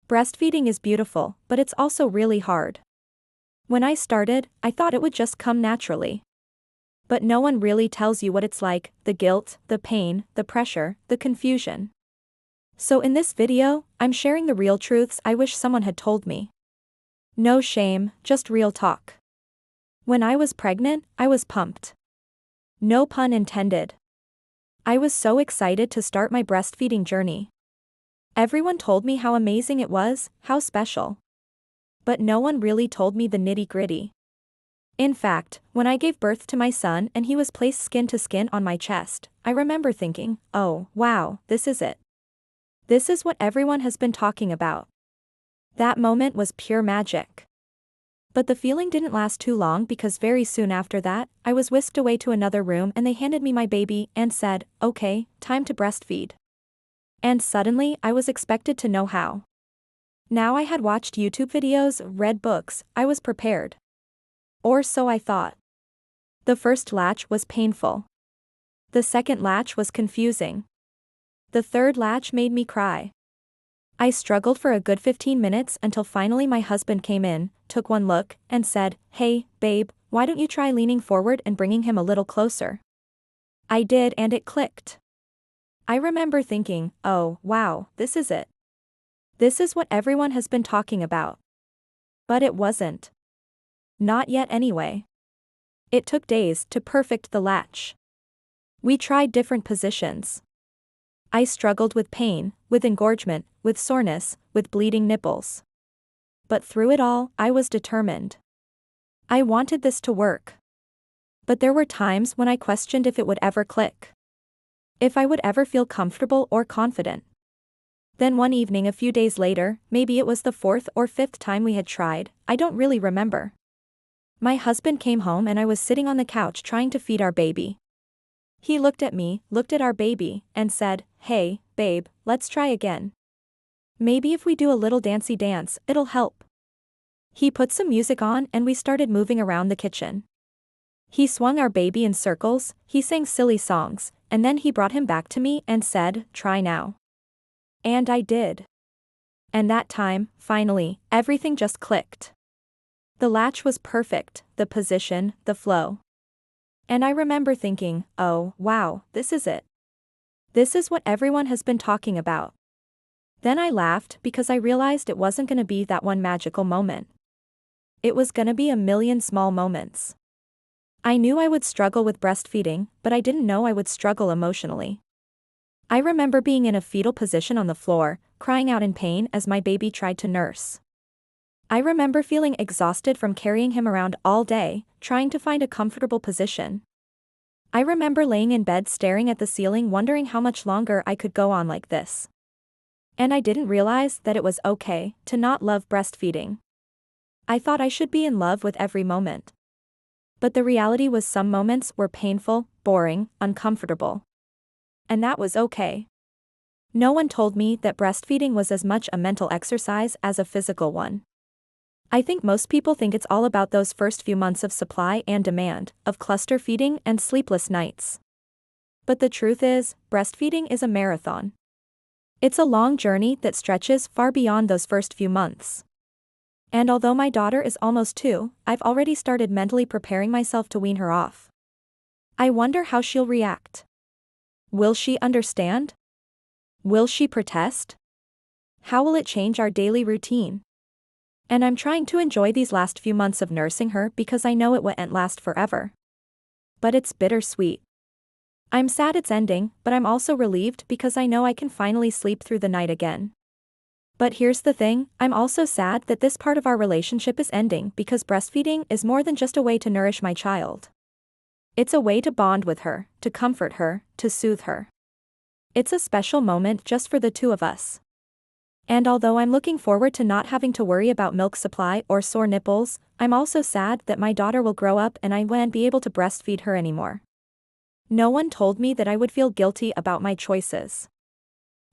Breastfeeding is beautiful, but it's also really hard. When I started, I thought it would just come naturally. But no one really tells you what it's like, the guilt, the pain, the pressure, the confusion. So in this video, I'm sharing the real truths I wish someone had told me. No shame, just real talk. When I was pregnant, I was pumped. No pun intended. I was so excited to start my breastfeeding journey. Everyone told me how amazing it was, how special. But no one really told me the nitty-gritty. In fact, when I gave birth to my son and he was placed skin to skin on my chest, I remember thinking, oh, wow, this is it. This is what everyone has been talking about. That moment was pure magic. But the feeling didn't last too long because very soon after that, I was whisked away to another room and they handed me my baby and said, okay, time to breastfeed. And suddenly I was expected to know how. Now I had watched YouTube videos, read books, I was prepared. Or so I thought. The first latch was painful. The second latch was confusing. The third latch made me cry. I struggled for a good 15 minutes until finally my husband came in, took one look, and said, hey, babe, why don't you try leaning forward and bringing him a little closer? I did and it clicked. I remember thinking, oh, wow, this is it. This is what everyone has been talking about. But it wasn't. Not yet anyway. It took days to perfect the latch. We tried different positions. I struggled with pain, with engorgement, with soreness, with bleeding nipples. But through it all, I was determined. I wanted this to work. But there were times when I questioned if it would ever click. If I would ever feel comfortable or confident. Then one evening a few days later, maybe it was the fourth or fifth time we had tried, I don't really remember. My husband came home and I was sitting on the couch trying to feed our baby. He looked at me, looked at our baby, and said, hey, babe, let's try again. Maybe if we do a little dancey dance, it'll help. He put some music on and we started moving around the kitchen. He swung our baby in circles, he sang silly songs, and then he brought him back to me and said, try now. And I did. And that time, finally, everything just clicked. The latch was perfect, the position, the flow. And I remember thinking, oh, wow, this is it. This is what everyone has been talking about. Then I laughed because I realized it wasn't going to be that one magical moment. It was going to be a million small moments. I knew I would struggle with breastfeeding, but I didn't know I would struggle emotionally. I remember being in a fetal position on the floor, crying out in pain as my baby tried to nurse. I remember feeling exhausted from carrying him around all day, trying to find a comfortable position. I remember laying in bed staring at the ceiling wondering how much longer I could go on like this. And I didn't realize that it was okay to not love breastfeeding. I thought I should be in love with every moment. But the reality was some moments were painful, boring, uncomfortable. And that was okay. No one told me that breastfeeding was as much a mental exercise as a physical one. I think most people think it's all about those first few months of supply and demand, of cluster feeding and sleepless nights. But the truth is, breastfeeding is a marathon. It's a long journey that stretches far beyond those first few months. And although my daughter is almost 2, I've already started mentally preparing myself to wean her off. I wonder how she'll react. Will she understand? Will she protest? How will it change our daily routine? And I'm trying to enjoy these last few months of nursing her because I know it won't last forever. But it's bittersweet. I'm sad it's ending, but I'm also relieved because I know I can finally sleep through the night again. But here's the thing, I'm also sad that this part of our relationship is ending because breastfeeding is more than just a way to nourish my child. It's a way to bond with her, to comfort her, to soothe her. It's a special moment just for the two of us. And although I'm looking forward to not having to worry about milk supply or sore nipples, I'm also sad that my daughter will grow up and I won't be able to breastfeed her anymore. No one told me that I would feel guilty about my choices.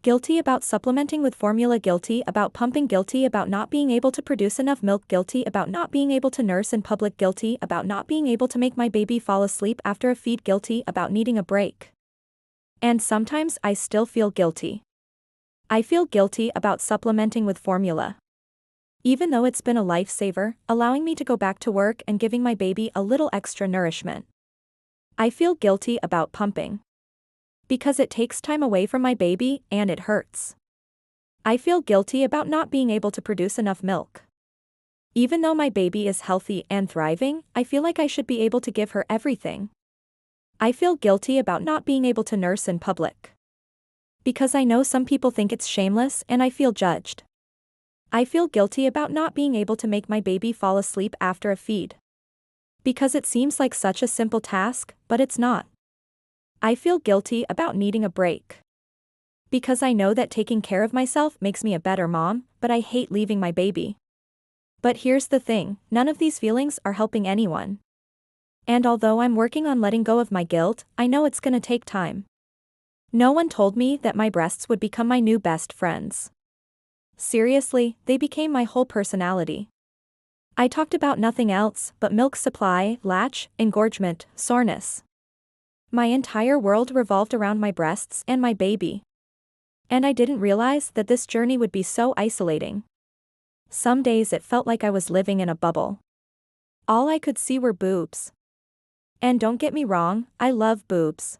Guilty about supplementing with formula, guilty about pumping, guilty about not being able to produce enough milk, guilty about not being able to nurse in public, guilty about not being able to make my baby fall asleep after a feed, guilty about needing a break. And sometimes I still feel guilty. I feel guilty about supplementing with formula. Even though it's been a lifesaver, allowing me to go back to work and giving my baby a little extra nourishment. I feel guilty about pumping. Because it takes time away from my baby and it hurts. I feel guilty about not being able to produce enough milk. Even though my baby is healthy and thriving, I feel like I should be able to give her everything. I feel guilty about not being able to nurse in public. Because I know some people think it's shameless and I feel judged. I feel guilty about not being able to make my baby fall asleep after a feed. Because it seems like such a simple task, but it's not. I feel guilty about needing a break. Because I know that taking care of myself makes me a better mom, but I hate leaving my baby. But here's the thing, none of these feelings are helping anyone. And although I'm working on letting go of my guilt, I know it's gonna take time. No one told me that my breasts would become my new best friends. Seriously, they became my whole personality. I talked about nothing else but milk supply, latch, engorgement, soreness. My entire world revolved around my breasts and my baby. And I didn't realize that this journey would be so isolating. Some days it felt like I was living in a bubble. All I could see were boobs. And don't get me wrong, I love boobs.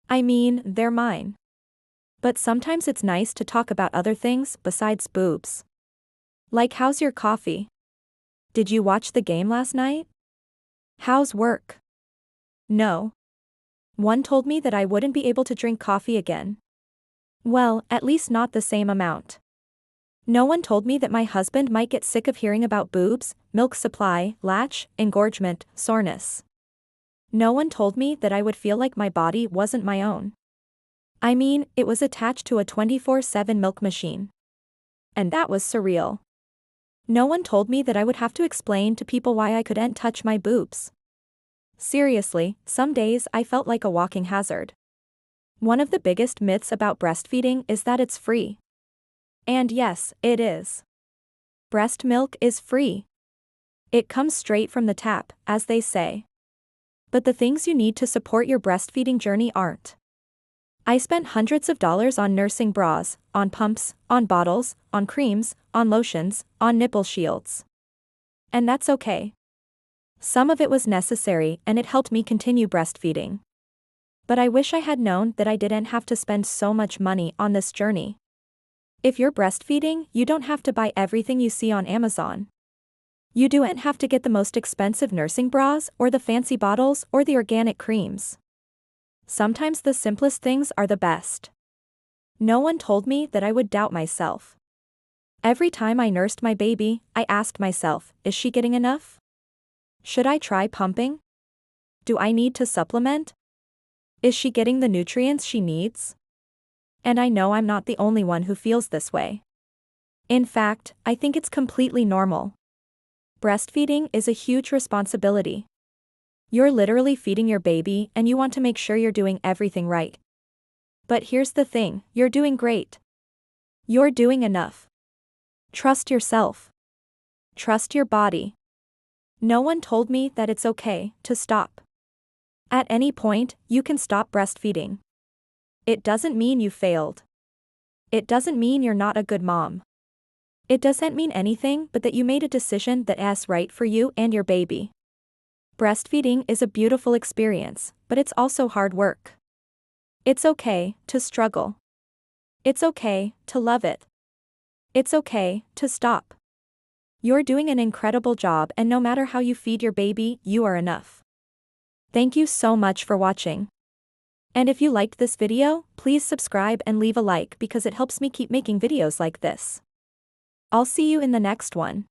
I mean, they're mine. But sometimes it's nice to talk about other things besides boobs. Like, how's your coffee? Did you watch the game last night? How's work? No. One told me that I wouldn't be able to drink coffee again. Well, at least not the same amount. No one told me that my husband might get sick of hearing about boobs, milk supply, latch, engorgement, soreness. No one told me that I would feel like my body wasn't my own. I mean, it was attached to a 24/7 milk machine. And that was surreal. No one told me that I would have to explain to people why I couldn't touch my boobs. Seriously, some days I felt like a walking hazard. One of the biggest myths about breastfeeding is that it's free. And yes, it is. Breast milk is free. It comes straight from the tap, as they say. But the things you need to support your breastfeeding journey aren't. I spent hundreds of dollars on nursing bras, on pumps, on bottles, on creams, on lotions, on nipple shields. And that's okay. Some of it was necessary and it helped me continue breastfeeding. But I wish I had known that I didn't have to spend so much money on this journey. If you're breastfeeding, you don't have to buy everything you see on Amazon. You don't have to get the most expensive nursing bras, or the fancy bottles, or the organic creams. Sometimes the simplest things are the best. No one told me that I would doubt myself. Every time I nursed my baby, I asked myself, is she getting enough? Should I try pumping? Do I need to supplement? Is she getting the nutrients she needs? And I know I'm not the only one who feels this way. In fact, I think it's completely normal. Breastfeeding is a huge responsibility. You're literally feeding your baby and you want to make sure you're doing everything right. But here's the thing, you're doing great. You're doing enough. Trust yourself. Trust your body. No one told me that it's okay to stop. At any point, you can stop breastfeeding. It doesn't mean you failed. It doesn't mean you're not a good mom. It doesn't mean anything but that you made a decision that is right for you and your baby. Breastfeeding is a beautiful experience, but it's also hard work. It's okay to struggle. It's okay to love it. It's okay to stop. You're doing an incredible job, and no matter how you feed your baby, you are enough. Thank you so much for watching. And if you liked this video, please subscribe and leave a like because it helps me keep making videos like this. I'll see you in the next one.